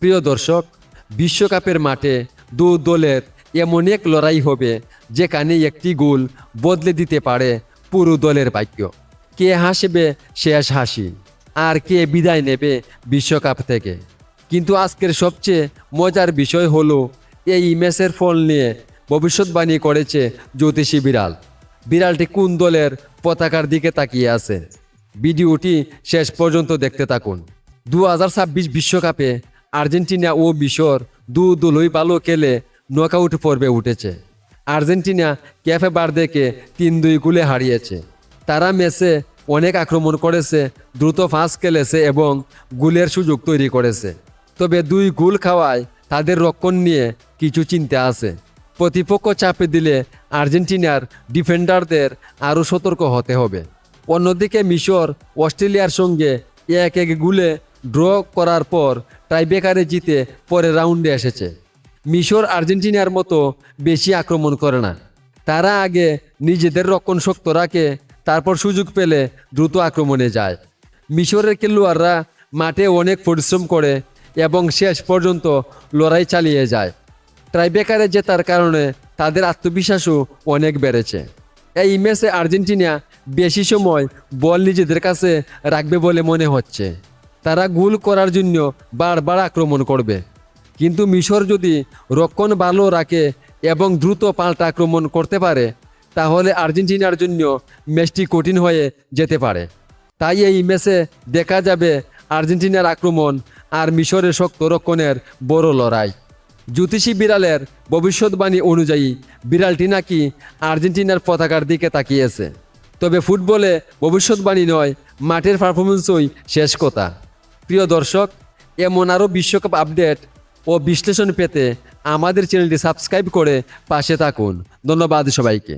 প্রিয় দর্শক, বিশ্বকাপের মাঠে দু দলের এমন এক লড়াই হবে যেখানে একটি গোল বদলে দিতে পারে পুরো দলের ভাগ্য। কে হাসবে শেষ হাসি, আর কে বিদায় নেবে বিশ্বকাপ থেকে। কিন্তু আজকের সবচেয়ে মজার বিষয় হলো এই ম্যাচের ফল নিয়ে ভবিষ্যৎবাণী করেছে জ্যোতিষী বিড়াল। বিড়ালটি কোন দলের পতাকার দিকে তাকিয়ে আছে? ভিডিওটি শেষ পর্যন্ত দেখতে থাকুন। 2026 বিশ্বকাপে আর্জেন্টিনা ও মিশর দু দলই ভালো খেলে নকআউট পর্বে উঠেছে। আর্জেন্টিনা ক্যাফে বার্দেকে 3-2 গোলে হারিয়েছে। তারা ম্যাচে অনেক আক্রমণ করেছে, দ্রুত পাস খেলেছে এবং গোলের সুযোগ তৈরি করেছে। তবে 2 গোল খাওয়ায় তাদের রক্ষণ নিয়ে কিছু চিন্তা আছে। প্রতিপক্ষ চাপে দিলে আর্জেন্টিনার ডিফেন্ডারদের আরও সতর্ক হতে হবে। অন্যদিকে মিশর অস্ট্রেলিয়ার সঙ্গে 1-1 গোলে ড্র করার পর টাইব্রেকারে জিতে পরের রাউন্ডে এসেছে। মিশর আর্জেন্টিনার মতো বেশি আক্রমণ করে না। তারা আগে নিজেদের রক্ষণ শক্ত রাখে, তারপর সুযোগ পেলে দ্রুত আক্রমণে যায়। মিশরের খেলোয়াড়রা মাঠে অনেক পরিশ্রম করে এবং শেষ পর্যন্ত লড়াই চালিয়ে যায়। টাইব্রেকারে জেতার কারণে তাদের আত্মবিশ্বাসও অনেক বেড়েছে। এই ম্যাচে আর্জেন্টিনা বেশি সময় বল নিজেদের কাছে রাখবে বলে মনে হচ্ছে। তারা গোল করার জন্য বারবার আক্রমণ করবে। কিন্তু মিশর যদি রক্ষণ ভালো রাখে এবং দ্রুত পাল্টা আক্রমণ করতে পারে, তাহলে আর্জেন্টিনার জন্য ম্যাচটি কঠিন হয়ে যেতে পারে। তাই এই ম্যাচে দেখা যাবে আর্জেন্টিনার আক্রমণ আর মিশরের শক্ত রক্ষণের বড় লড়াই। জ্যোতিষী বিড়ালের ভবিষ্যৎবাণী অনুযায়ী বিড়ালটি নাকি আর্জেন্টিনার পতাকার দিকে তাকিয়েছে। তবে ফুটবলে ভবিষ্যৎবাণী নয়, মাঠের পারফরমেন্সই শেষ কথা। প্রিয় দর্শক, এমন আরও বিশ্বকাপ আপডেট ও বিশ্লেষণ পেতে আমাদের চ্যানেলটি সাবস্ক্রাইব করে পাশে থাকুন। ধন্যবাদ সবাইকে।